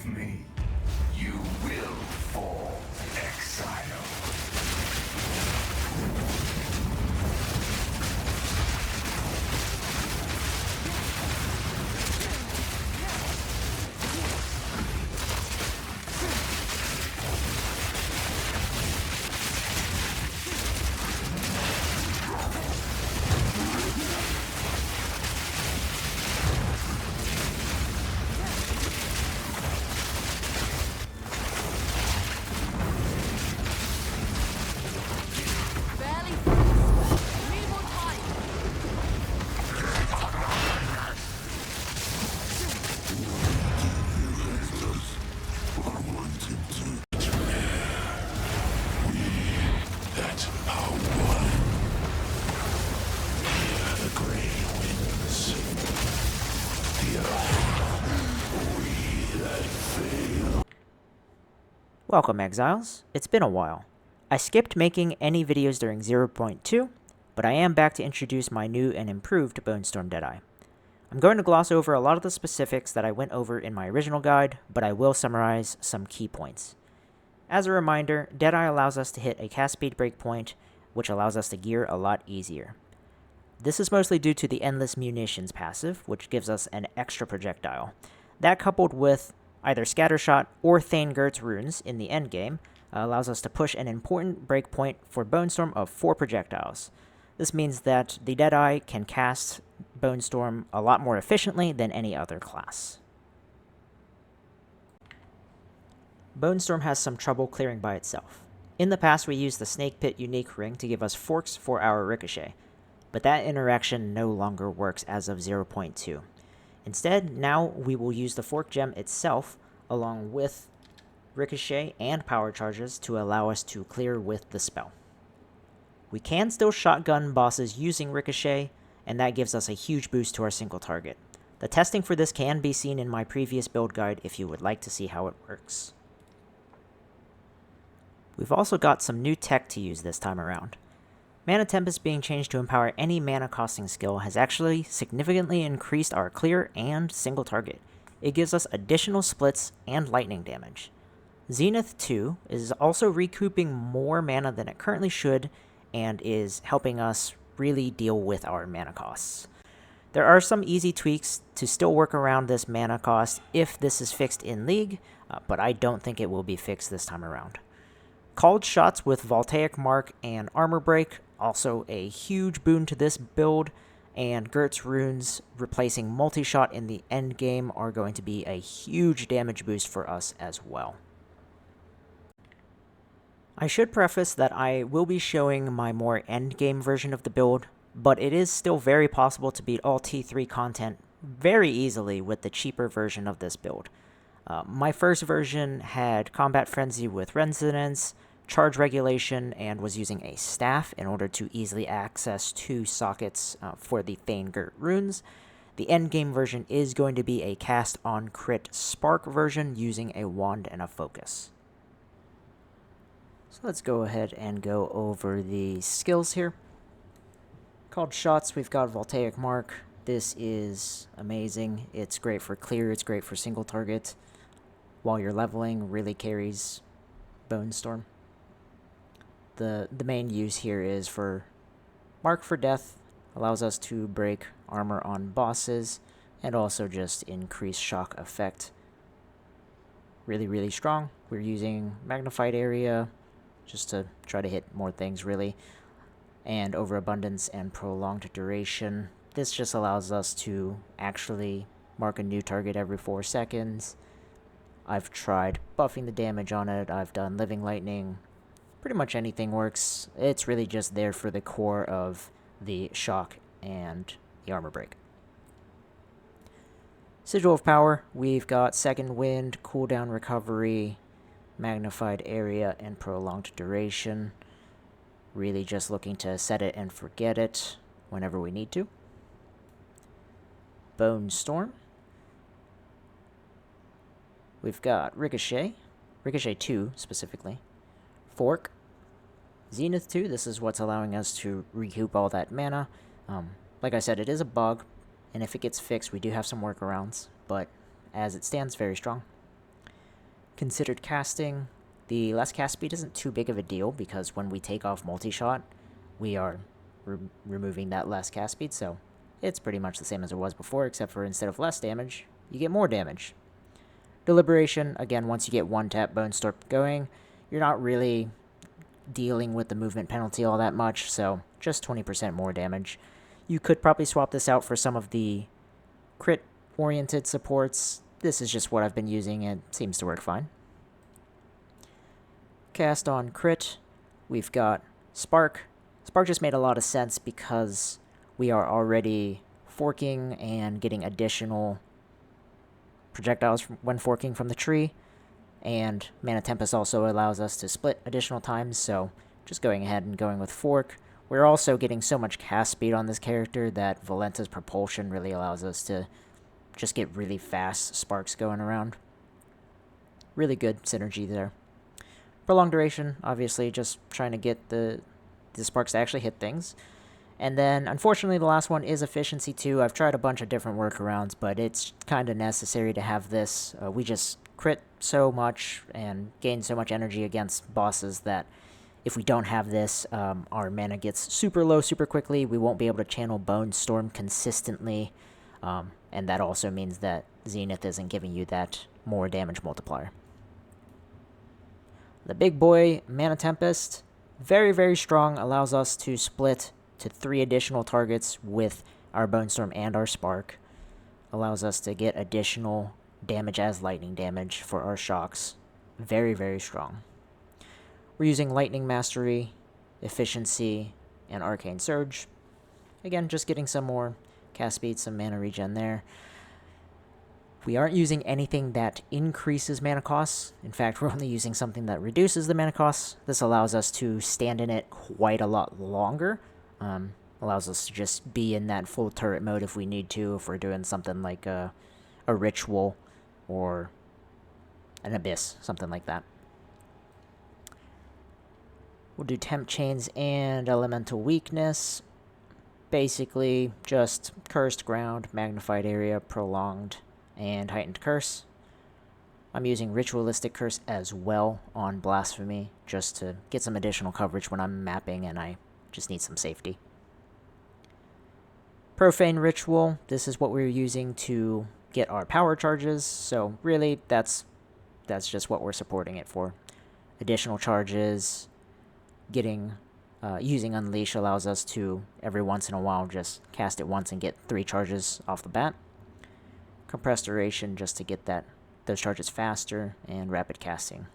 Believe me, you will fall, exile. Welcome, Exiles. It's been a while. I skipped making any videos during 0.2, but I am back to introduce my new and improved Bonestorm Deadeye. I'm going to gloss over a lot of the specifics that I went over in my original guide, but I will summarize some key points. As a reminder, Deadeye allows us to hit a cast speed breakpoint, which allows us to gear a lot easier. This is mostly due to the Endless Munitions passive, which gives us an extra projectile. That, coupled with either Scattershot or Xesht runes in the endgame, allows us to push an important breakpoint for Bonestorm of 4 projectiles. This means that the Deadeye can cast Bonestorm a lot more efficiently than any other class. Bonestorm has some trouble clearing by itself. In the past, we used the Snake Pit unique ring to give us forks for our Ricochet, but that interaction no longer works as of 0.2. Instead, now we will use the Fork Gem itself, along with Ricochet and Power Charges, to allow us to clear with the spell. We can still shotgun bosses using Ricochet, and that gives us a huge boost to our single target. The testing for this can be seen in my previous build guide if you would like to see how it works. We've also got some new tech to use this time around. Mana Tempest being changed to empower any mana costing skill has actually significantly increased our clear and single target. It gives us additional splits and lightning damage. Zenith 2 is also recouping more mana than it currently should and is helping us really deal with our mana costs. There are some easy tweaks to still work around this mana cost if this is fixed in League, but I don't think it will be fixed this time around. Called Shots with Voltaic Mark and Armor Break, also a huge boon to this build, and Xesht runes replacing multi-shot in the endgame are going to be a huge damage boost for us as well. I should preface that I will be showing my more endgame version of the build, but it is still very possible to beat all T3 content very easily with the cheaper version of this build. My first version had Combat Frenzy with Resonance, Charge Regulation, and was using a staff in order to easily access 2 sockets for the Xesht runes. The endgame version is going to be a cast on crit spark version using a wand and a focus. So let's go ahead and go over the skills here. Called Shots, we've got Voltaic Mark. This is amazing. It's great for clear, it's great for single target. While you're leveling, really carries Bonestorm. The main use here is for Mark for Death, allows us to break armor on bosses, and also just increase shock effect. Really, really strong. We're using Magnified Area just to try to hit more things, really. And Overabundance and Prolonged Duration. This just allows us to actually mark a new target every 4 seconds. I've tried buffing the damage on it, I've done Living Lightning, pretty much anything works. It's really just there for the core of the shock and the armor break. Sigil of Power, we've got Second Wind, Cooldown Recovery, Magnified Area, and Prolonged Duration. Really just looking to set it and forget it whenever we need to. Bonestorm. We've got Ricochet, Ricochet 2 specifically, Fork, Zenith 2, this is what's allowing us to recoup all that mana. Like I said, it is a bug, and if it gets fixed, we do have some workarounds, but as it stands, very strong. considered casting. The less cast speed isn't too big of a deal because when we take off multi-shot, we are removing that less cast speed, so it's pretty much the same as it was before, except for instead of less damage, you get more damage. Deliberation, again, once you get one tap Bonestorm going, you're not really dealing with the movement penalty all that much, so just 20% more damage. You could probably swap this out for some of the crit-oriented supports. This is just what I've been using, and it seems to work fine. Cast on crit, we've got Spark. Spark just made a lot of sense because we are already forking and getting additional projectiles when forking from the tree, and Mana Tempest also allows us to split additional times, so just going ahead and going with fork. We're also getting so much cast speed on this character that Valenta's propulsion really allows us to just get really fast sparks going around. Really good synergy there. Prolonged duration, obviously just trying to get the sparks to actually hit things. And then, unfortunately, the last one is efficiency too. I've tried a bunch of different workarounds, but it's kind of necessary to have this. We just crit so much and gain so much energy against bosses that if we don't have this, our mana gets super low super quickly. We won't be able to channel Bonestorm consistently, and that also means that Zenith isn't giving you that more damage multiplier. The big boy, Mana Tempest, very, very strong, allows us to split to 3 additional targets with our Bonestorm and our Spark. Allows us to get additional damage as lightning damage for our shocks. Very, very strong. We're using Lightning Mastery, Efficiency, and Arcane Surge. Again, just getting some more cast speed, some mana regen there. We aren't using anything that increases mana costs. In fact, we're only using something that reduces the mana costs. This allows us to stand in it quite a lot longer. Allows us to just be in that full turret mode if we need to, if we're doing something like a ritual or an abyss, something like that. We'll do temp chains and elemental weakness. Basically, just cursed ground, magnified area, prolonged, and heightened curse. I'm using ritualistic curse as well on blasphemy, just to get some additional coverage when I'm mapping and I just need some safety. Profane ritual, this is what we're using to get our power charges, so really that's just what we're supporting it for. Additional charges, using Unleash allows us to, every once in a while, just cast it once and get 3 charges off the bat. Compressed duration, just to get those charges faster, and rapid casting.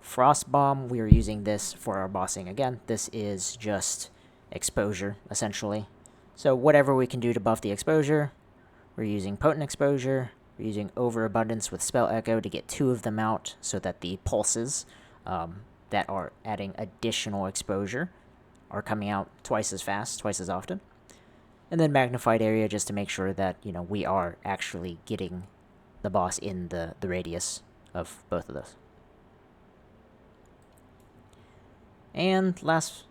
Frost Bomb, we are using this for our bossing. Again, this is just exposure, essentially. So whatever we can do to buff the exposure, we're using Potent Exposure, we're using Overabundance with Spell Echo to get 2 of them out so that the pulses that are adding additional exposure are coming out twice as fast, twice as often. And then Magnified Area just to make sure that, we are actually getting the boss in the radius of both of those. And last,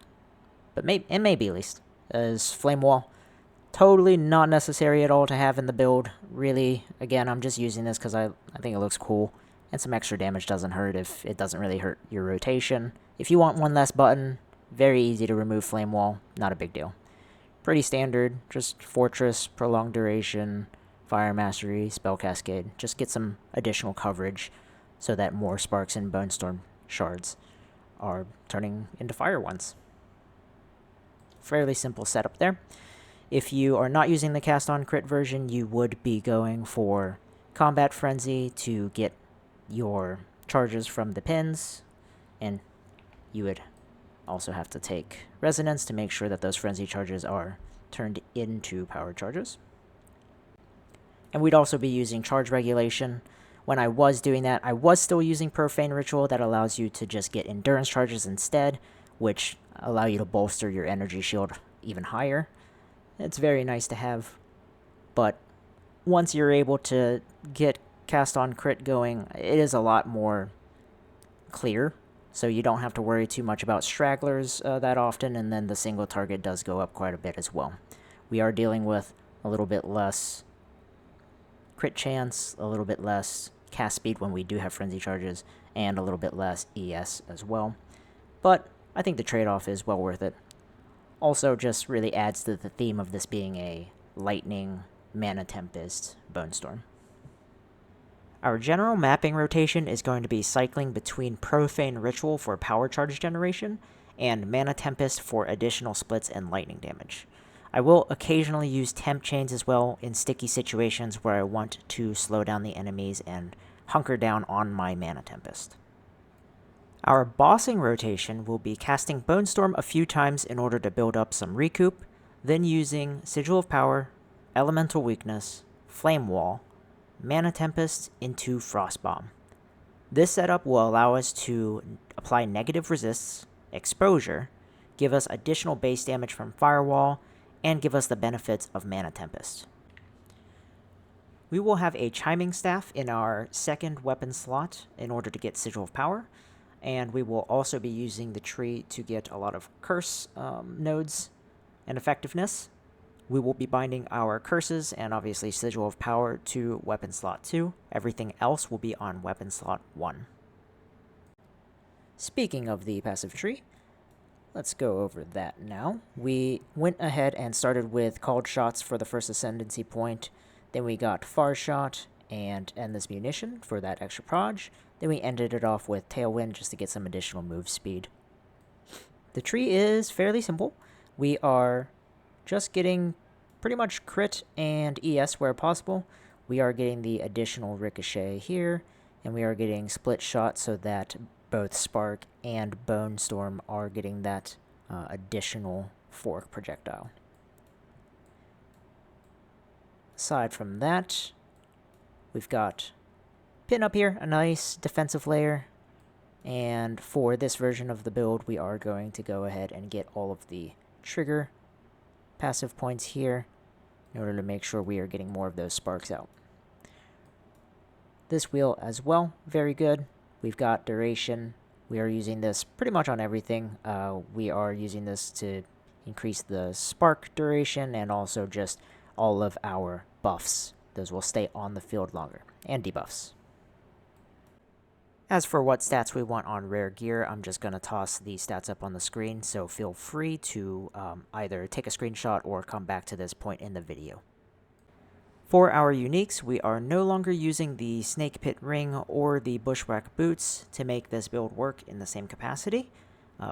but maybe least, is Flame Wall. Totally not necessary at all to have in the build. Really, again, I'm just using this because I think it looks cool. And some extra damage doesn't hurt if it doesn't really hurt your rotation. If you want one less button, very easy to remove Flame Wall. Not a big deal. Pretty standard, just Fortress, Prolonged Duration, Fire Mastery, Spell Cascade. Just get some additional coverage so that more Sparks and Bonestorm shards are turning into fire ones. Fairly simple setup there. If you are not using the cast on crit version, you would be going for Combat Frenzy to get your charges from the pins, and you would also have to take Resonance to make sure that those frenzy charges are turned into power charges. And we'd also be using charge regulation. When I was doing that, I was still using Profane Ritual that allows you to just get endurance charges instead, which allow you to bolster your energy shield even higher. It's very nice to have, but once you're able to get cast on crit going, it is a lot more clear. So you don't have to worry too much about stragglers that often, and then the single target does go up quite a bit as well. We are dealing with a little bit less crit chance, a little bit less cast speed when we do have frenzy charges, and a little bit less ES as well. But I think the trade-off is well worth it. Also, just really adds to the theme of this being a lightning, mana tempest, Bonestorm. Our general mapping rotation is going to be cycling between Profane Ritual for power charge generation and Mana Tempest for additional splits and lightning damage. I will occasionally use Temp Chains as well in sticky situations where I want to slow down the enemies and hunker down on my Mana Tempest. Our bossing rotation will be casting Bonestorm a few times in order to build up some recoup, then using Sigil of Power, Elemental Weakness, Flame Wall, Mana Tempest into Frostbomb. This setup will allow us to apply negative resists, exposure, give us additional base damage from Firewall, and give us the benefits of Mana Tempest. We will have a Chiming Staff in our second weapon slot in order to get Sigil of Power, and we will also be using the tree to get a lot of curse nodes and effectiveness. We will be binding our curses and obviously Sigil of Power to weapon slot 2. Everything else will be on weapon slot 1. Speaking of the passive tree, let's go over that now. We went ahead and started with Called Shots for the first Ascendancy point. Then we got Far Shot and Endless Munition for that extra proj. Then we ended it off with Tailwind just to get some additional move speed. The tree is fairly simple. We are just getting pretty much crit and ES where possible. We are getting the additional ricochet here, and we are getting split shot so that both Spark and Bonestorm are getting that additional fork projectile. Aside from that, we've got Pin up here, a nice defensive layer. And for this version of the build, we are going to go ahead and get all of the trigger passive points here in order to make sure we are getting more of those sparks out. This wheel as well, very good. We've got duration. We are using this pretty much on everything. We are using this to increase the spark duration and also just all of our buffs. Those will stay on the field longer, and debuffs. As for what stats we want on rare gear, I'm just going to toss the stats up on the screen, so feel free to either take a screenshot or come back to this point in the video. For our uniques, we are no longer using the Snake Pit Ring or the Bushwhack Boots to make this build work in the same capacity.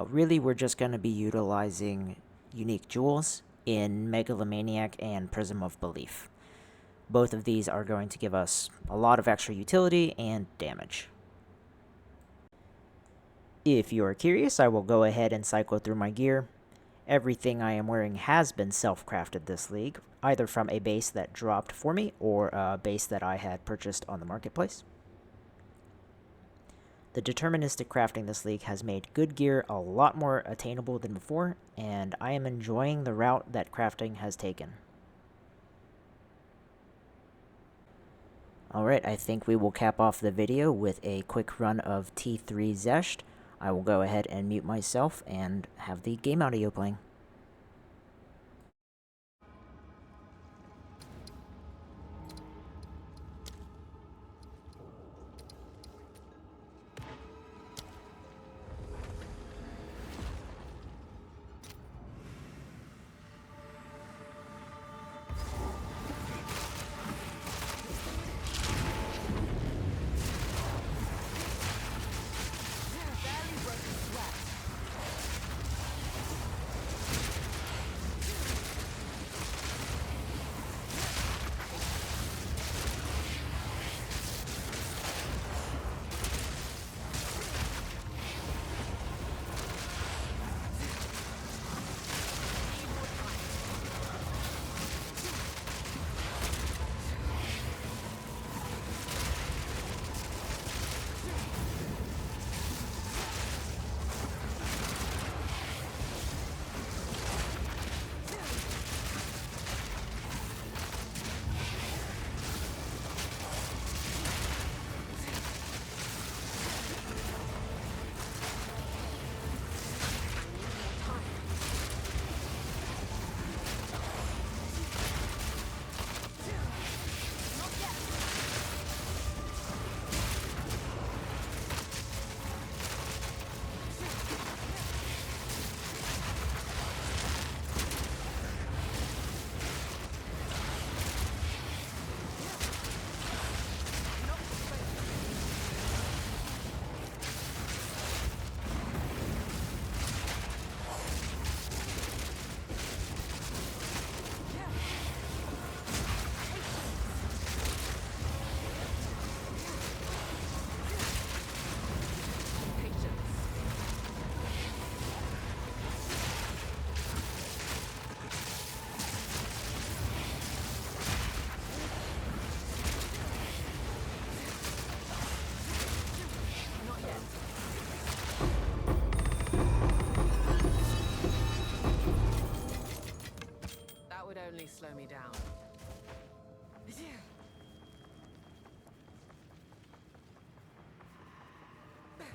Really, we're just going to be utilizing unique jewels in Megalomaniac and Prism of Belief. Both of these are going to give us a lot of extra utility and damage. If you are curious, I will go ahead and cycle through my gear. Everything I am wearing has been self-crafted this league, either from a base that dropped for me or a base that I had purchased on the marketplace. The deterministic crafting this league has made good gear a lot more attainable than before, and I am enjoying the route that crafting has taken. Alright, I think we will cap off the video with a quick run of T3 Xesht. I will go ahead and mute myself and have the game audio playing.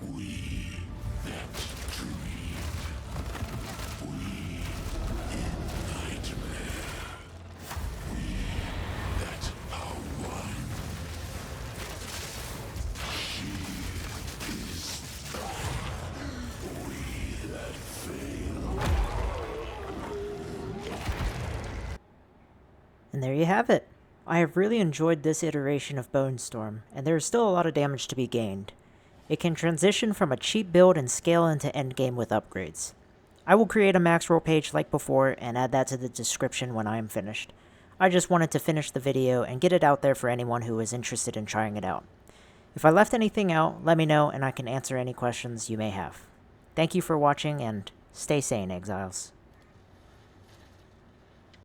We that dream. We in nightmare. We that are one. She is back. We that fail. And there you have it. I have really enjoyed this iteration of Bonestorm, and there is still a lot of damage to be gained. It can transition from a cheap build and scale into endgame with upgrades. I will create a max roll page like before and add that to the description when I am finished. I just wanted to finish the video and get it out there for anyone who is interested in trying it out. If I left anything out, let me know and I can answer any questions you may have. Thank you for watching and stay sane, Exiles.